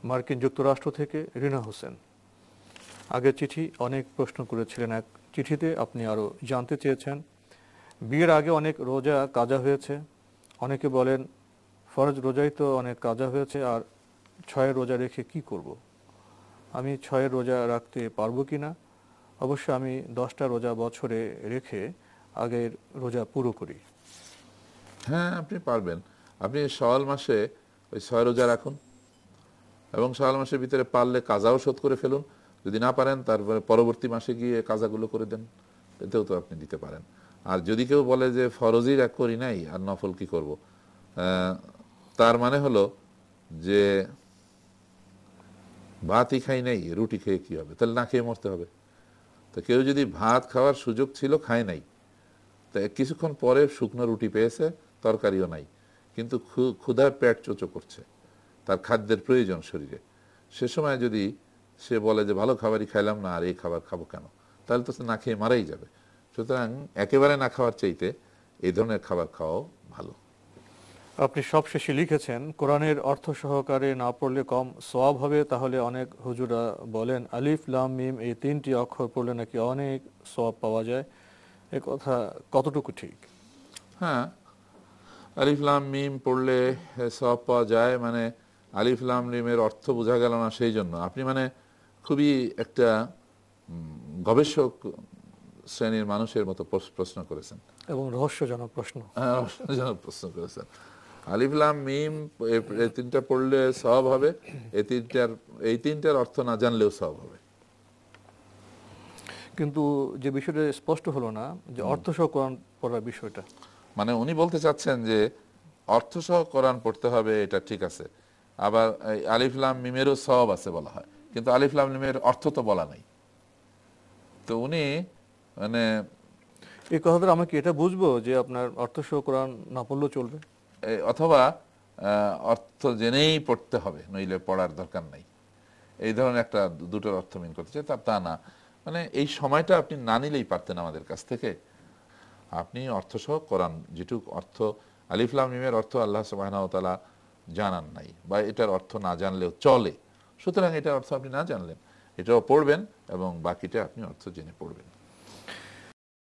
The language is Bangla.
মার্কিন যুক্তরাষ্ট্র থেকে রিনা হোসেন। আগের চিঠি অনেক প্রশ্ন করেছিলেন, এক চিঠিতে আপনি আরও জানতে চেয়েছেন বিয়ের আগে অনেক রোজা কাজা হয়েছে, অনেকে বলেন ফরজ রোজাই তো অনেক কাজা হয়েছে, আর 6 রোজা রেখে কি করব? আমি 6 রোজা রাখতে পারবো কিনা? অবশ্য আমি 10টা রোজা বছরে রেখে আগের রোজা পুরো করি। হ্যাঁ, আপনি পারবেন। আপনি শাওয়াল মাসে ওই 6 রোজা রাখুন এবং শাওয়াল মাসের ভিতরে পারলে কাজাও শোধ করে ফেলুন। যদি না পারেন তারপরে পরবর্তী মাসে গিয়ে কাজাগুলো করে দেন, এতেও তো আপনি দিতে পারেন। আর যদি কেউ বলে যে ফরজই করি নাই আর নফল কি করব, তার মানে হলো যে ভাতই খাই নাই, রুটি খেয়ে কি হবে? তাহলে না খেয়ে মরতে হবে। তো কেউ যদি ভাত খাওয়ার সুযোগ ছিল, খায় নাই, তা কিছুক্ষণ পরে শুকনো রুটি পেয়েছে, তরকারিও নাই, কিন্তু ক্ষুধায় পেট চোচো করছে, তার খাদ্যের প্রয়োজন শরীরে, সে সময় যদি সে বলে যে ভালো খাবারই খাইলাম না আর এই খাবার খাবো কেন, তাহলে তো সে না খেয়ে মারাই যাবে। সুতরাং একেবারে না খাওয়ার চাইতে এই ধরনের খাবার খাওয়াও ভালো। আপনি সবশেষে লিখেছেন কোরআনের অর্থ সহকারে না পড়লে কম সওয়াব হবে। তাহলে অনেক হুজুরা বলেন আলিফ লাম মিম এই 3টি অক্ষর পড়লে নাকি অনেক সওয়াব পাওয়া যায়, এ কথা কতটুকু ঠিক? হ্যাঁ, আলিফ লাম মিম পড়লে সওয়াব পাওয়া যায়, মানে আলিফ লাম মিমের অর্থ বোঝা গেল না সেই জন্য আপনি মানে খুবই একটা গবেষক শ্রেণীর মানুষের মতো প্রশ্ন করেছেন এবং রহস্যজনক প্রশ্ন। হ্যাঁ, রহস্যজনক প্রশ্ন করেছেন। আলিফ লাম মিম এই 3টা পড়লে সওয়াব হবে, এই তিনটার অর্থ না জানলেও সওয়াব হবে। কিন্তু যে বিষয়টা স্পষ্ট হলো না যে অর্থ সহ কোরআন পড়ার বিষয়টা। মানে উনি বলতে চাচ্ছেন যে অর্থ সহ কোরআন পড়তে হবে, এটা ঠিক আছে, আবার আলিফ লাম মিমেরও সওয়াব আছে বলা হয়, কিন্তু আলিফ লাম মিমের অর্থ তো বলা নাই। তো উনি মানে এই কথাটা আমরা কি এটা বুঝবো যে আপনার অর্থ সহ কোরআন না পড়লেও চলবে? অথবা অর্থ জেনেই পড়তে হবে, নইলে পড়ার দরকার নাই, এই ধরনের একটা দুটোর অর্থ মিন করতে চাই, তা না। মানে এই সময়টা আপনি না নিলেই পারতেন আমাদের কাছ থেকে। আপনি অর্থ সহ কোরআন, যেটুক অর্থ আলিফ লাম মিমের অর্থ আল্লাহ সুবহানাহু ওয়া তাআলা জানান নাই, বা এটার অর্থ না জানলেও চলে, সুতরাং এটার অর্থ আপনি না জানলেন, এটাও পড়বেন এবং বাকিটা আপনি অর্থ জেনে পড়বেন।